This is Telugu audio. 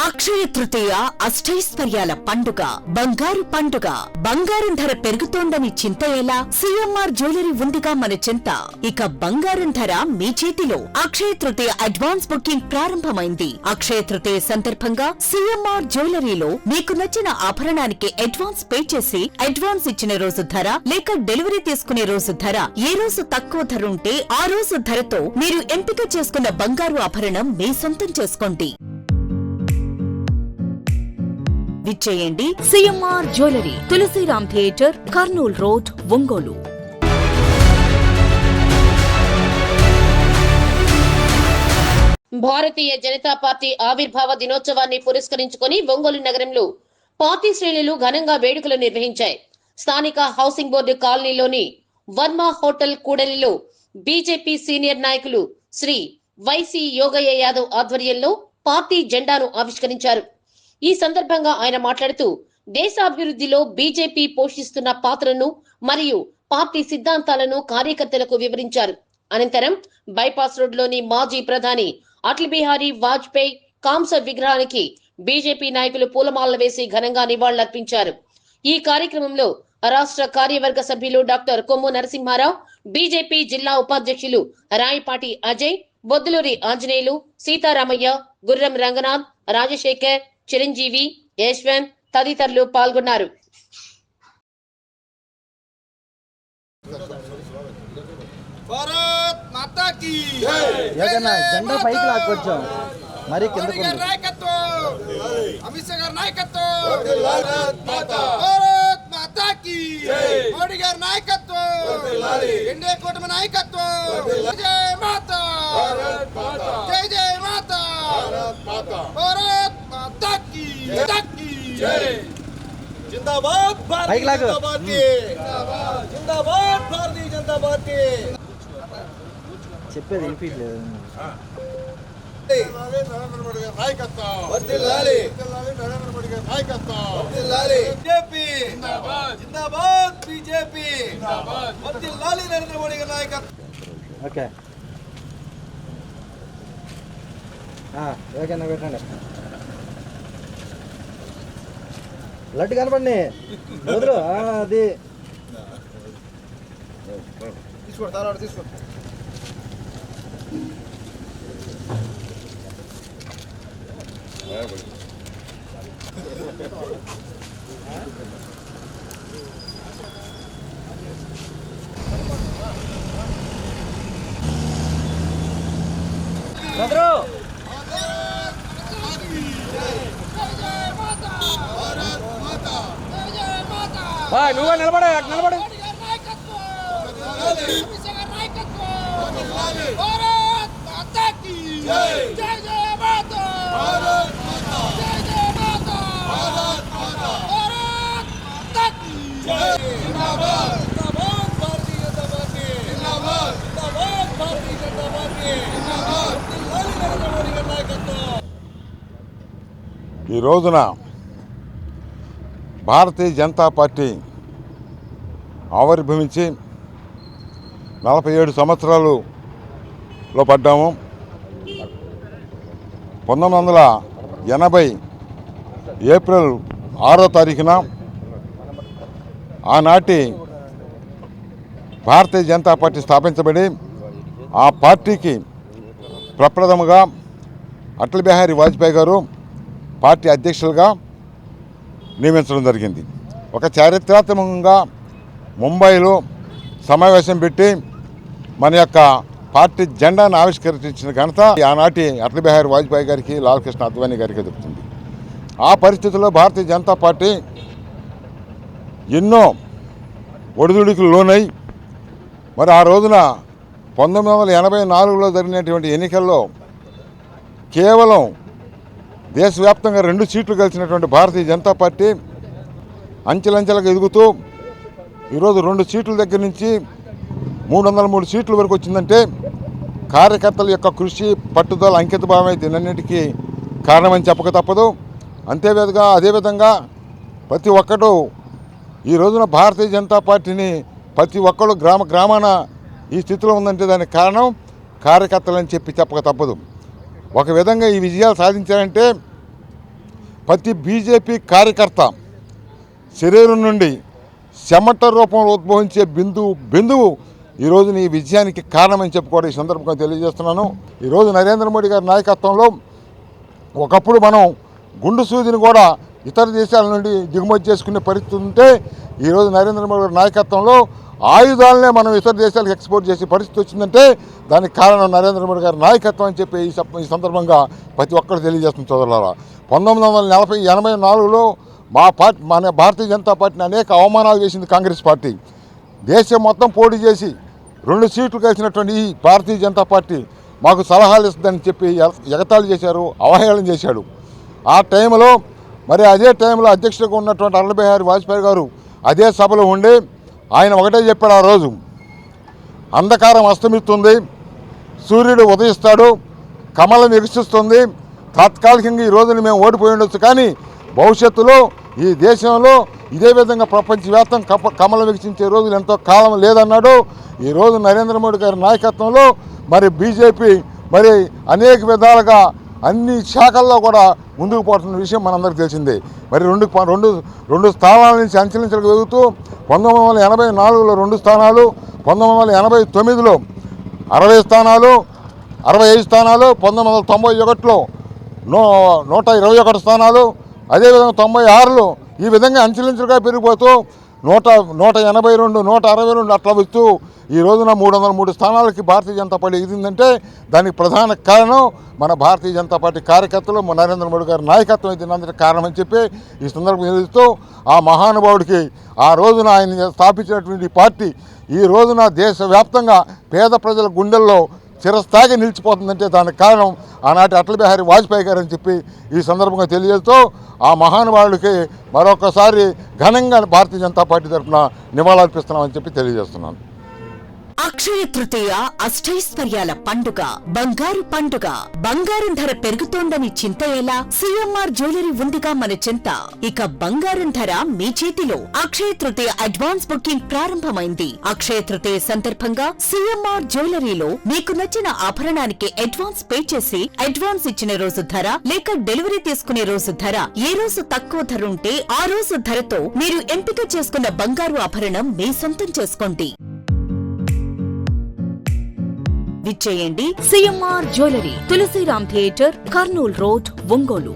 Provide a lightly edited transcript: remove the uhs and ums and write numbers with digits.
అక్షయ తృతీయ అష్టైశ్వర్యాల పండుగ, బంగారు పండుగ. బంగారం ధర పెరుగుతోందని చింత ఎలా? సిఎంఆర్ జ్యువెలరీ ఉందిగా మన చింత. ఇక బంగారం ధర మీ చేతిలో. అక్షయ తృతీయ అడ్వాన్స్ బుకింగ్ ప్రారంభమైంది. అక్షయ తృతీయ సందర్భంగా సిఎంఆర్ జ్యువెలరీలో మీకు నచ్చిన ఆభరణానికి అడ్వాన్స్ పే చేసి, అడ్వాన్స్ ఇచ్చిన రోజు ధర లేక డెలివరీ తీసుకునే రోజు ధర, ఏ రోజు తక్కువ ధర ఉంటే ఆ రోజు ధరతో మీరు ఎంపిక చేసుకున్న బంగారు ఆభరణం మీ సొంతం చేసుకోండి. విచ్చేయండి CMR jewellery, Tulasiram theatre, Kurnool road, Ongole. Bharatiya Janata Party ఆవిర్భావ దినోత్సవాన్ని పురస్కరించుకుని ఒంగోలు నగరంలో పార్టీ శ్రేణులు ఘనంగా వేడుకలు నిర్వహించాయి. స్థానిక హౌసింగ్ బోర్డు కాలనీలోని వర్మ హోటల్ కూడలిలో బీజేపీ సీనియర్ నాయకులు శ్రీ వైసీ యోగయ్య యాదవ్ ఆధ్వర్యంలో పార్టీ జెండాను ఆవిష్కరించారు. ఈ సందర్భంగా ఆయన మాట్లాడుతూ దేశాభివృద్ధిలో బీజేపీ పోషిస్తున్న పాత్రను మరియు పార్టీ సిద్ధాంతాలను కార్యకర్తలకు వివరించారు. అనంతరం బైపాస్ రోడ్లోని మాజీ ప్రధాని అటల్ బిహారీ వాజ్పేయి కాంస విగ్రహానికి బీజేపీ నాయకులు పూలమాలలు వేసి ఘనంగా నివాళులర్పించారు. ఈ కార్యక్రమంలో రాష్ట్ర కార్యవర్గ సభ్యులు డాక్టర్ కొమ్ము నరసింహారావు, బీజేపీ జిల్లా ఉపాధ్యక్షులు రాయపాటి అజయ్, బొద్దులూరి ఆంజనేయులు, సీతారామయ్య, గుర్రం రంగనాథ్, రాజశేఖర్, చిరంజీవి, యశ్వంత్ తదితరులు పాల్గొన్నారు. భారత్ మాతా కీ జెండా పైకి లాక్కొచ్చాం మరి కిందకు అమిత్ షా గారి నాయకత్వం భారత్ మాతా కీ, మోడీ గారి నాయకత్వం, ఎన్డీఏ కూటమి నాయకత్వం, జై మాతా, జై జై మాతా, భారత్ మాతా కీ, జిందాబాద్ భారతీయ జనతా పార్టీ, జిందాబాద్ భారతీయ జనతా పార్టీ. చెప్పేది వినిపించలేదు. నరేంద్ర మోడీ గారి నాయకత్వం వర్ధిల్లాలి, నరేంద్ర మోడీ గారి నాయకత్వం వర్ధిల్లాలి, బీజేపీ జిందాబాద్, జిందాబాద్ బీజేపీ జిందాబాద్, వర్ధిల్లాలి నరేంద్ర మోడీ గారి నాయకత్వం. ఓకే ఓకేనా, పెట్టండి. లడ్డు కనపండి వదులు. అది తీసుకోండి, తారాడు తీసుకోండి. నువ్వే నిలబడే, నిలబడే. ఈ రోజున భారతీయ జనతా పార్టీ ఆవిర్భవించి 47 సంవత్సరాలలో పడ్డాము. 1980 ఏప్రిల్ 6వ తారీఖున ఆనాటి భారతీయ జనతా పార్టీ స్థాపించబడి ఆ పార్టీకి ప్రప్రథమగా అటల్ బిహారీ వాజ్పేయి గారు పార్టీ అధ్యక్షులుగా నియమించడం జరిగింది. ఒక చారిత్రాత్మకంగా ముంబైలో సమావేశం పెట్టి మన యొక్క పార్టీ జెండాను ఆవిష్కరించిన ఘనత ఆనాటి అటల్ బిహారీ వాజ్పేయి గారికి, లాల్ కృష్ణ అద్వానీ గారికి దొరుకుతుంది. ఆ పరిస్థితుల్లో భారతీయ జనతా పార్టీ ఎన్నో ఒడిదుడుకులు లోనై మరి ఆ రోజున 1984లో జరిగినటువంటి ఎన్నికల్లో కేవలం దేశవ్యాప్తంగా 2 సీట్లు గెలిచినటువంటి భారతీయ జనతా పార్టీ అంచెలంచెలకు ఎదుగుతూ ఈరోజు 2 సీట్ల దగ్గర నుంచి 303 సీట్ల వరకు వచ్చిందంటే కార్యకర్తల యొక్క కృషి, పట్టుదల, అంకిత భావమే దీనన్నిటికీ కారణమని చెప్పక తప్పదు. అదేవిధంగా ప్రతి ఒక్కరూ ఈ రోజున భారతీయ జనతా పార్టీని ప్రతి ఒక్కరు గ్రామాన ఈ స్థితిలో ఉందంటే దానికి కారణం కార్యకర్తలని చెప్పక తప్పదు. ఒక విధంగా ఈ విజయాలు సాధించారంటే ప్రతి బీజేపీ కార్యకర్త శరీరం నుండి చెమట రూపంలో ఉద్భవించే బిందువు ఈరోజు నీ విజయానికి కారణమని చెప్పుకోవడం ఈ సందర్భంగా తెలియజేస్తున్నాను. ఈరోజు నరేంద్ర మోడీ గారి నాయకత్వంలో ఒకప్పుడు మనం గుండు సూదిని కూడా ఇతర దేశాల నుండి దిగుమతి చేసుకునే పరిస్థితి ఉంటే ఈరోజు నరేంద్ర మోడీ గారి నాయకత్వంలో ఆయుధాలనే మనం ఇతర దేశాలకు ఎక్స్పోర్ట్ చేసే పరిస్థితి వచ్చిందంటే దానికి కారణం నరేంద్ర మోడీ గారి నాయకత్వం అని చెప్పి ఈ సందర్భంగా ప్రతి ఒక్కరు తెలియజేస్తుంది సోదరులారా. 1984లో మన భారతీయ జనతా పార్టీని అనేక అవమానాలు చేసింది కాంగ్రెస్ పార్టీ. దేశం మొత్తం పోటీ చేసి 2 సీట్లు కలిసినటువంటి ఈ భారతీయ జనతా పార్టీ మాకు సలహాలు ఇస్తుందని చెప్పి ఎగతాళి చేశారు, అవహేళన చేశాడు. ఆ టైంలో అదే టైంలో అధ్యక్షుడిగా ఉన్నటువంటి అటల్ బిహారీ వాజ్పేయి గారు అదే సభలో ఉండి ఆయన ఒకటే చెప్పాడు, ఆ రోజు అంధకారం అస్తమిస్తుంది, సూర్యుడు ఉదయిస్తాడు, కమలం వికసిస్తుంది. తాత్కాలికంగా ఈ రోజున మేము ఓడిపోయి ఉండొచ్చు, కానీ భవిష్యత్తులో ఈ దేశంలో ఇదే విధంగా ప్రపంచవ్యాప్తంగా కమలం వికసించే రోజులు ఎంతో కాలం లేదన్నాడు. ఈరోజు నరేంద్ర మోడీ గారి నాయకత్వంలో బీజేపీ అనేక విధాలుగా అన్ని శాఖల్లో కూడా ముందుకు పోతున్న విషయం మనందరికీ తెలిసిందే. రెండు స్థానాల నుంచి అంచెలంచెలకు ఎదుగుతూ 1984లో 2 స్థానాలు, 1989లో 60 స్థానాలు, 65 స్థానాలు, 1991లో 121 స్థానాలు, అదేవిధంగా 96లో ఈ విధంగా అంచెలంచెలుగా పెరిగిపోతూ 182, 162 అట్లా వస్తూ ఈ రోజున 303 స్థానాలకి భారతీయ జనతా పార్టీ ఎదిగిందంటే దానికి ప్రధాన కారణం మన భారతీయ జనతా పార్టీ కార్యకర్తలు నరేంద్ర మోడీ గారి నాయకత్వం దీనంతటి కారణం అని చెప్పి ఈ సందర్భంగా తెలుస్తూ ఆ మహానుభావుడికి ఆ రోజున ఆయన స్థాపించినటువంటి పార్టీ ఈ రోజున దేశవ్యాప్తంగా పేద ప్రజల గుండెల్లో చిరస్థాయిగా నిలిచిపోతుందంటే దానికి కారణం ఆనాటి అటల్ బిహారీ వాజ్పేయి గారు అని చెప్పి ఈ సందర్భంగా తెలియజేస్తూ ఆ మహానుభావుడికి మరొకసారి ఘనంగా భారతీయ జనతా పార్టీ తరఫున నివాళులర్పిస్తున్నామని చెప్పి తెలియజేస్తున్నాను. అక్షయ తృతీయ అష్టైశ్వర్యాల పండుగ, బంగారు పండుగ. బంగారం ధర పెరుగుతోందని చింత ఎలా? సిఎంఆర్ జ్యువెలరీ ఉందిగా మన చింత. ఇక బంగారం ధర మీ చేతిలో. అక్షయ తృతీయ అడ్వాన్స్ బుకింగ్ ప్రారంభమైంది. అక్షయ తృతీయ సందర్భంగా సిఎంఆర్ జ్యువెలరీలో మీకు నచ్చిన ఆభరణానికి అడ్వాన్స్ పే చేసి అడ్వాన్స్ ఇచ్చిన రోజు ధర లేక డెలివరీ తీసుకునే రోజు ధర, ఏ రోజు తక్కువ ధర ఉంటే ఆ రోజు ధరతో మీరు ఎంపిక చేసుకున్న బంగారు ఆభరణం మీ సొంతం చేసుకోండి. విచ్చేయండి CMR jewellery, Tulasiram theatre, Kurnool road, Ongole.